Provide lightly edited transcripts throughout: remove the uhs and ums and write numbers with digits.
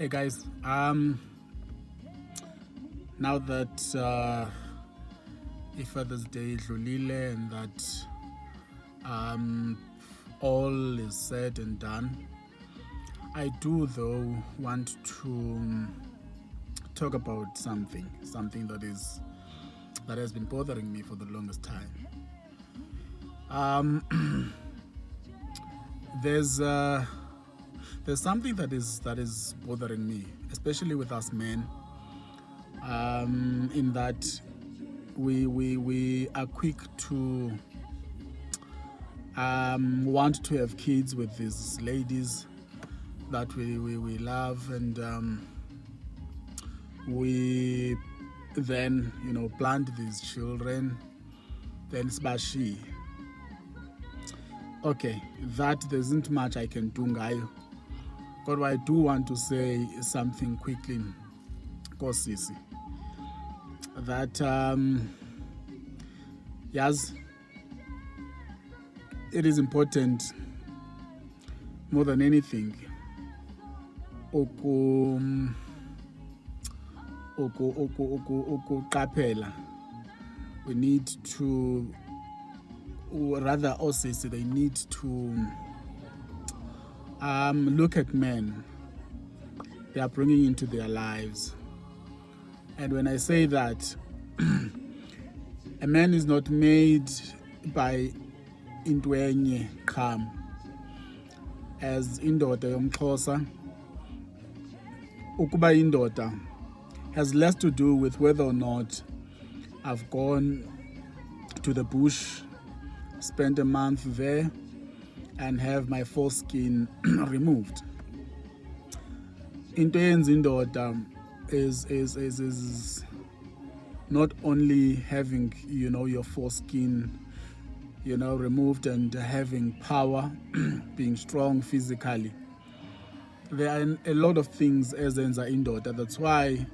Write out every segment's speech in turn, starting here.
Hey guys, now that Father's Day idlulile and that all is said and done, I do though want to talk about something that has been bothering me for the longest time. There's something that is bothering me, especially with us men, in that we are quick to want to have kids with these ladies that we love, and we then plant these children, then sbashi. Okay, that there isn't much I can do ngayo. But I do want to say something quickly, Kosisi, that yes, it is important more than anything ukuqaphela. We need to, or rather osisi, they need to look at men they are bringing into their lives. And when I say that, a man is not made by intwenye qham. As indoda yomxhosa, ukuba indoda has less to do with whether or not I've gone to the bush, spent a month there, and have my foreskin removed. Into eyenza indoda is not only having your foreskin removed and having power, being strong physically. There are a lot of things as enza indoda. That's why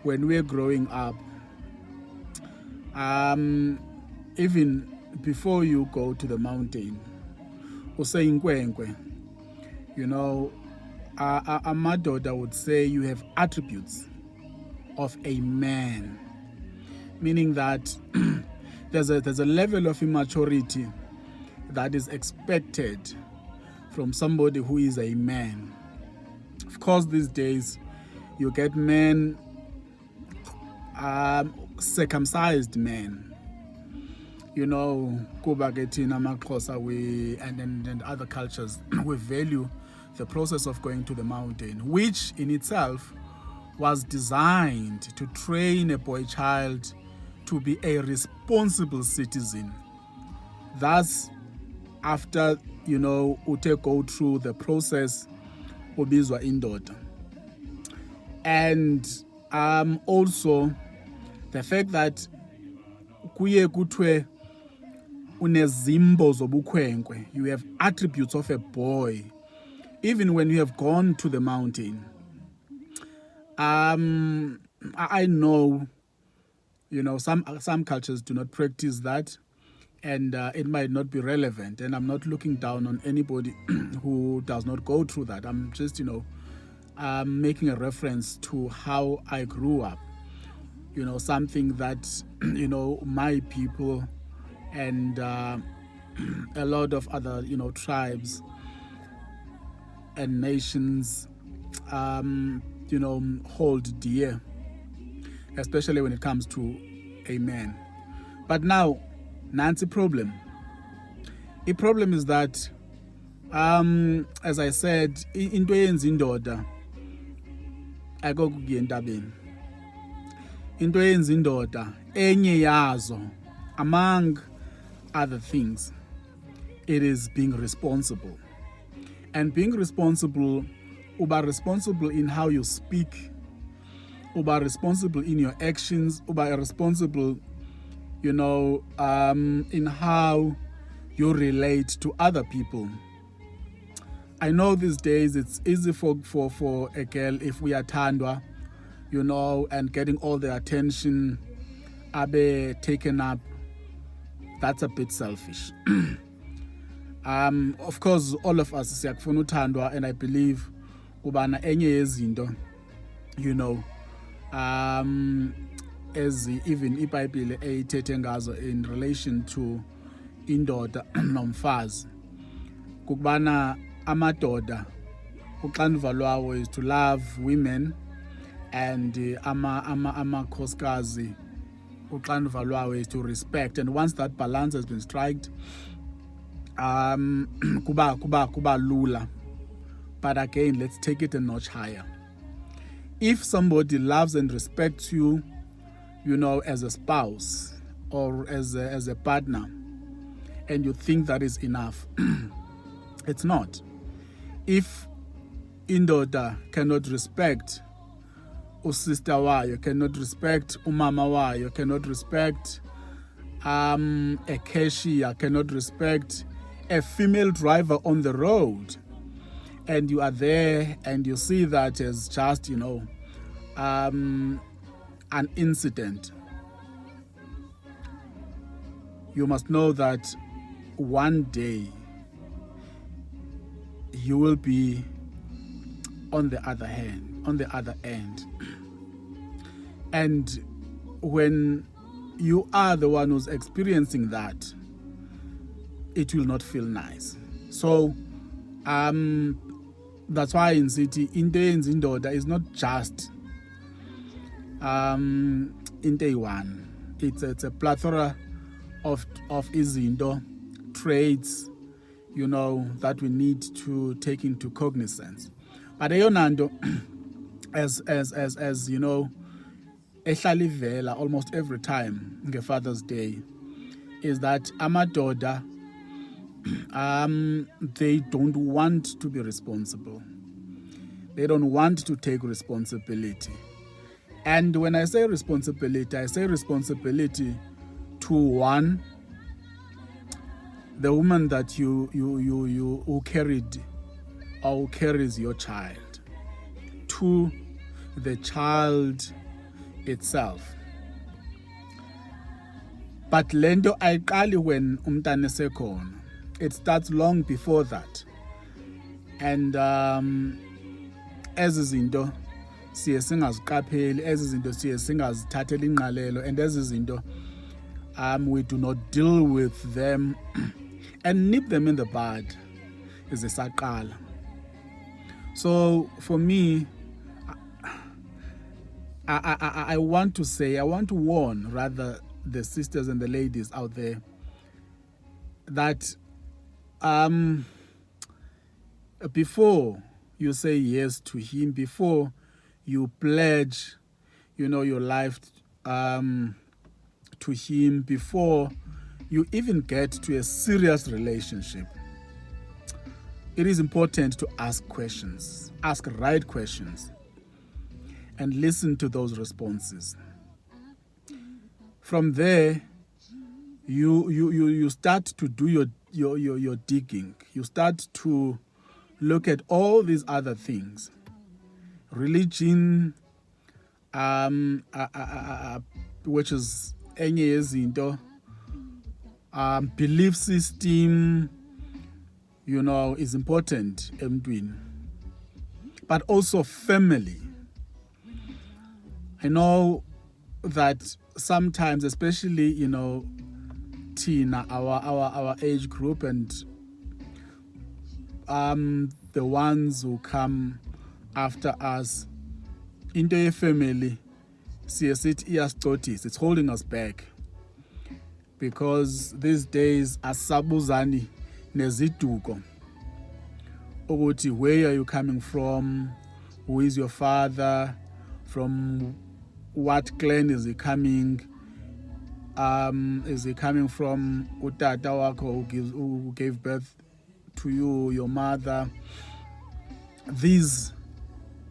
when we're growing up, even before you go to the mountain, useinkwenkwe, amadoda would say you have attributes of a man, meaning that there's a level of immaturity that is expected from somebody who is a man. Of course, these days you get men, circumcised men. Kuba ke thina amaXhosa and other cultures, we value the process of going to the mountain, which in itself was designed to train a boy child to be a responsible citizen. Thus, after ute go through the process, ubizwa indoda. And also the fact that kuye kuthiwe unezimbo zobukhwenkwe, you have attributes of a boy, even when you have gone to the mountain. I know some cultures do not practice that, and it might not be relevant, and I'm not looking down on anybody who does not go through that. I'm just making a reference to how I grew up, something that my people and a lot of other tribes and nations hold dear, especially when it comes to a man. But now, Nancy problem. The problem is that, as I said, into eyenza indoda ayikokuya entabeni. Into eyenza indoda enye yazo, among other things, it is being responsible. And being responsible, uba responsible in how you speak, uba responsible in your actions, uba responsible, in how you relate to other people. I know these days it's easy for a girl, if we are thandwa, and getting all the attention, abe taken up. That's a bit selfish. Of course, all of us siyakufuna uthandwa, and I believe kubana enye yezinto, you know, as even iBhayibhile eyithethe ngazo in relation to indoda nomfazi, kukubana amadoda uxanduva lwawo is to love women, and amakhosikazi uxanduva lwawo is to respect. And once that balance has been struck, kuba lula. But again, let's take it a notch higher. If somebody loves and respects you, you know, as a spouse or as a partner, and you think that is enough, it's not. If indoda cannot respect usister wayo, cannot respect umama wayo, cannot respect a cashier, cannot respect a female driver on the road, and you are there and you see that as just, you know, an incident, you must know that one day you will be on the other end. And when you are the one who's experiencing that, it will not feel nice. So that's why in city, into indoda is not just into one. It's a plethora of izinto, traits, you know, that we need to take into cognizance. But eyonanto, as you know, ehlala ivela almost every time ngeFather's Day, is that amadoda, they don't want to be responsible. They don't want to take responsibility. And when I say responsibility to one, the woman that you who carried or who carries your child, to the child itself. But lento ayiqali when umntana esekhona. It starts long before that. And ezi zinto siye singaziqapheli, ezi zinto siye singazithatheli ingqalelo, and ezi zinto we do not deal with them and nip them in the bud zisaqala. So for me, I want to warn rather the sisters and the ladies out there that before you say yes to him, before you pledge, you know, your life to him, before you even get to a serious relationship, it is important to ask questions, ask right questions, and listen to those responses. From there, you start to do your digging. You start to look at all these other things. Religion, which is enye yezinto, belief system, you know, is important emntwini. But also family. I know that sometimes, especially, you know, Tina, our age group, and the ones who come after us, into a family, it's holding us back. Because these days, asabuzani neziduko. Ukuthi, where are you coming from? Who is your father? From what clan is he coming? Is he coming from utata wako who gave birth to you, your mother? These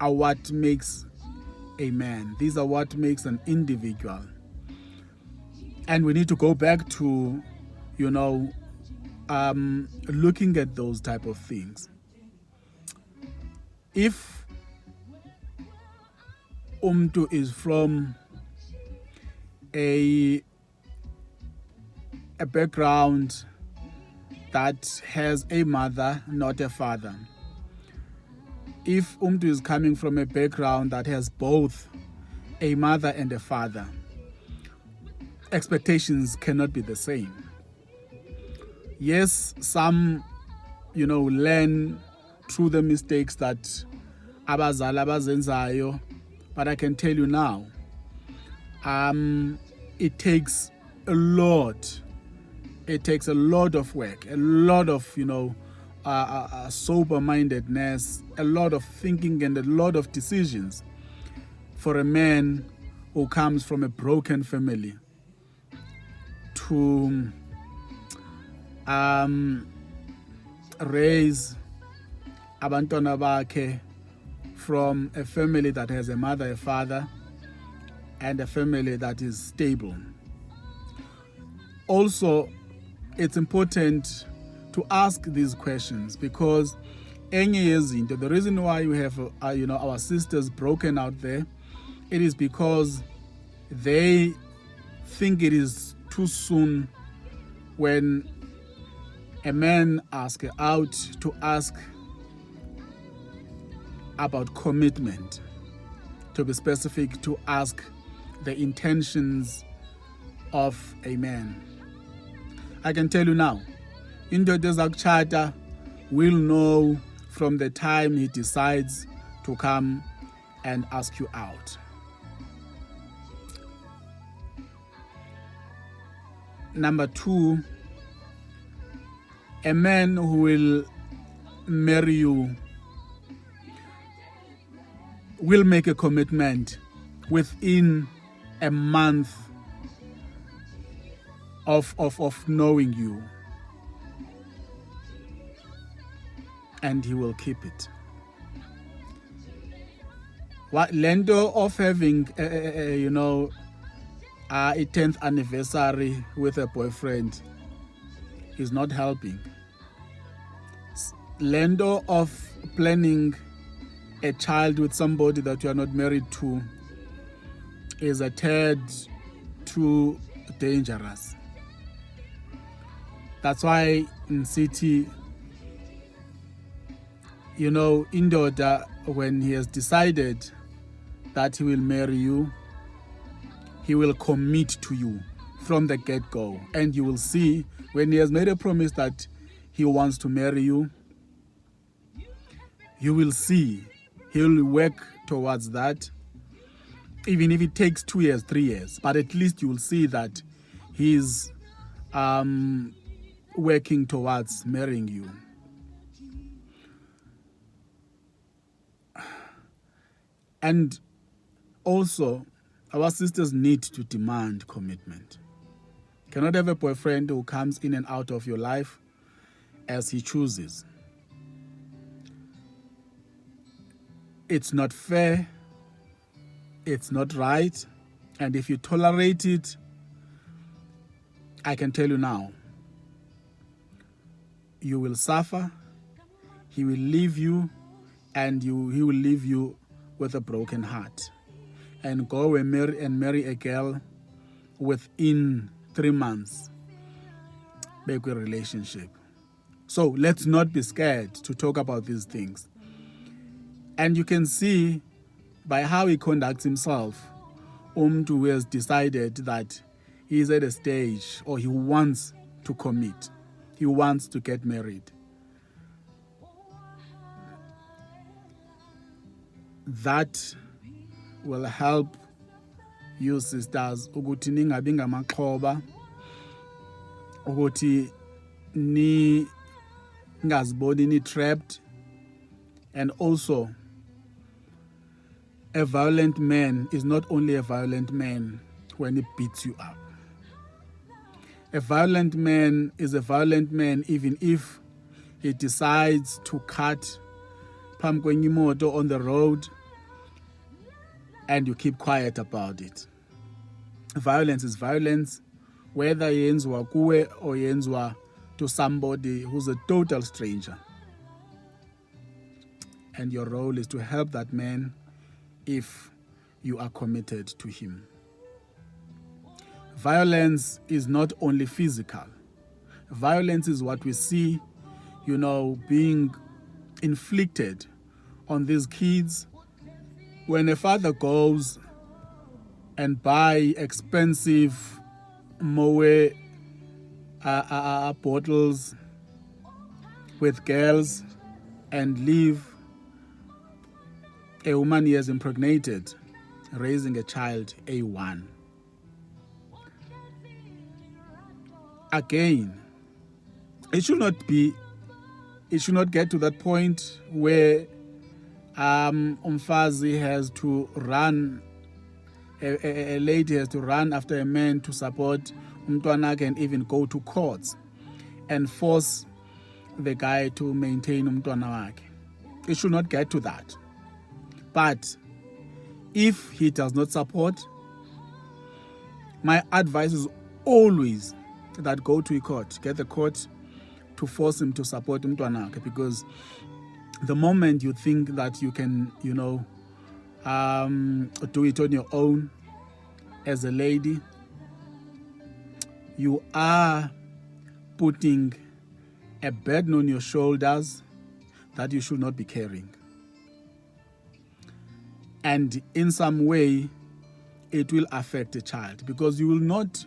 are what makes a man. These are what makes an individual. And we need to go back to, you know, looking at those type of things. If umtu is from a background that has a mother, not a father, if umntu is coming from a background that has both a mother and a father, expectations cannot be the same. Yes, some, learn through the mistakes that abazali abazenzayo, but I can tell you now, it takes a lot. It takes a lot of work, a lot of, sober-mindedness, a lot of thinking and a lot of decisions for a man who comes from a broken family to raise abantwana bakhe from a family that has a mother, a father, and a family that is stable. Also, it's important to ask these questions because the reason why you have our sisters broken out there, it is because they think it is too soon when a man asks out to ask about commitment, to be specific, to ask the intentions of a man. I can tell you now, indoda ezakutshata will know from the time he decides to come and ask you out. Number 2, a man who will marry you will make a commitment within a month of knowing you, and he will keep it. What lendo of having a 10th anniversary with a boyfriend is not helping. Lendo of planning a child with somebody that you are not married to is a tad too dangerous. That's why in city, indoda, when he has decided that he will marry you, he will commit to you from the get-go. And you will see when he has made a promise that he wants to marry you, you will see he will work towards that, even if it takes 2 years, 3 years. But at least you will see that he's working towards marrying you. And also, our sisters need to demand commitment. You cannot have a boyfriend who comes in and out of your life as he chooses. It's not fair. It's not right. And if you tolerate it, I can tell you now, you will suffer. He will leave you, and he will leave you with a broken heart. And go and marry a girl within 3 months. Make a relationship. So let's not be scared to talk about these things. And you can see by how he conducts himself, who has decided that he is at a stage, or he wants to commit. He wants to get married. That will help you sisters ukuthi ningabi ngamaxhoba, ukuthi ningaziboni ni trapped. And also, a violent man is not only a violent man when he beats you up. A violent man is a violent man even if he decides to cut phambi kwenye imoto on the road and you keep quiet about it. Violence is violence, whether yenziwa kuwe or yenziwa to somebody who's a total stranger. And your role is to help that man if you are committed to him. Violence is not only physical. Violence is what we see, being inflicted on these kids. When a father goes and buy expensive moe bottles with girls and leave a woman he has impregnated raising a child, A1. Again, it should not get to that point where umfazi has to run, a lady has to run after a man to support umntwana, can even go to courts and force the guy to maintain umntwana wakhe. It should not get to that. But if he does not support, my advice is always that go to a court, get the court to force him to support umntwana wakhe, because the moment you think that you can, do it on your own as a lady, you are putting a burden on your shoulders that you should not be carrying. And in some way, it will affect the child, because you will not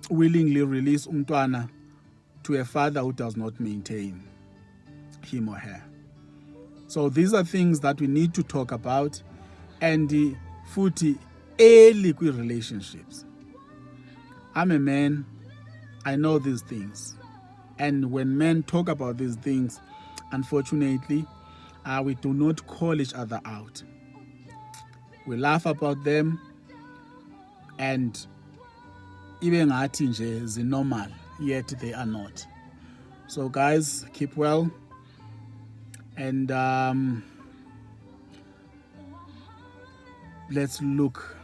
willingly release umntwana to a father who does not maintain him or her. So these are things that we need to talk about, and futhi early relationships. I'm a man, I know these things. And when men talk about these things, unfortunately, we do not call each other out. We laugh about them, and even ngathi nje zi-normal, yet they are not. So guys, keep well, and let's look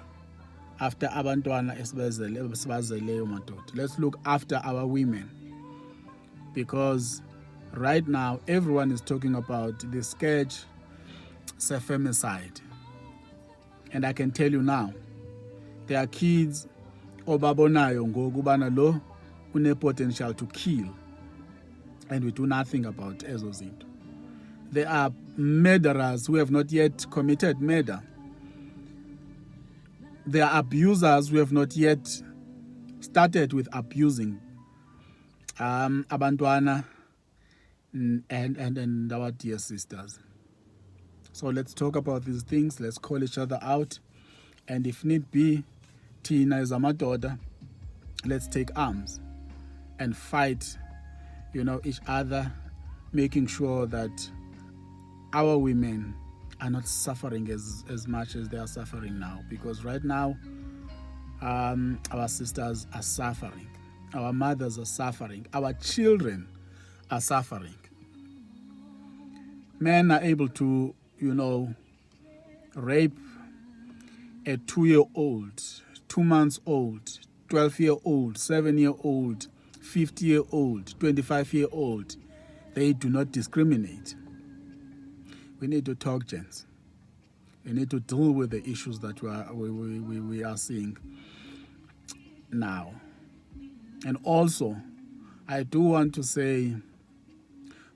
after abantwana esibazeleyo madoda. Let's look after our women, because right now everyone is talking about the scourge femicide, and I can tell you now, there are kids obabonayo ngokubana lo une potential to kill, and we do nothing about ezo zinto. There are murderers who have not yet committed murder. There are abusers who have not yet started with abusing abantwana and our dear sisters. So let's talk about these things. Let's call each other out, and if need be, thina as amadoda, let's take arms and fight, each other, making sure that our women are not suffering as much as they are suffering now. Because right now, our sisters are suffering, our mothers are suffering, our children are suffering. Men are able to, rape a 2-year-old, 2 months old, 12-year-old, 7-year-old, 50-year-old, 25-year-old. They do not discriminate. We need to talk, gents. We need to deal with the issues that we are seeing now. And also, I do want to say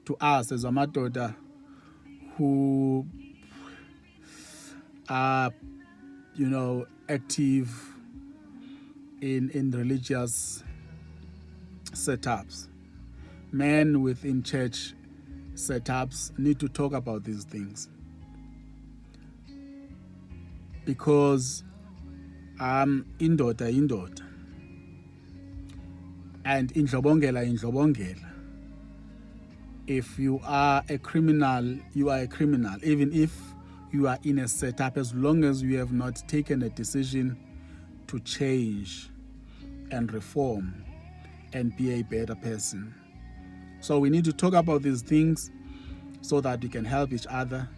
to us as amadoda who are, active in religious setups, men within church setups need to talk about these things, because indoda and indlobongela. If you are a criminal, you are a criminal, even if you are in a setup, as long as you have not taken a decision to change and reform and be a better person. So we need to talk about these things so that we can help each other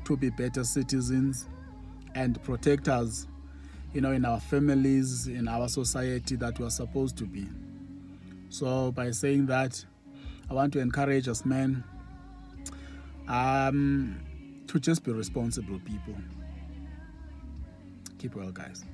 to be better citizens and protect us, in our families, in our society that we are supposed to be. So by saying that, I want to encourage us men to just be responsible people. Keep well, guys.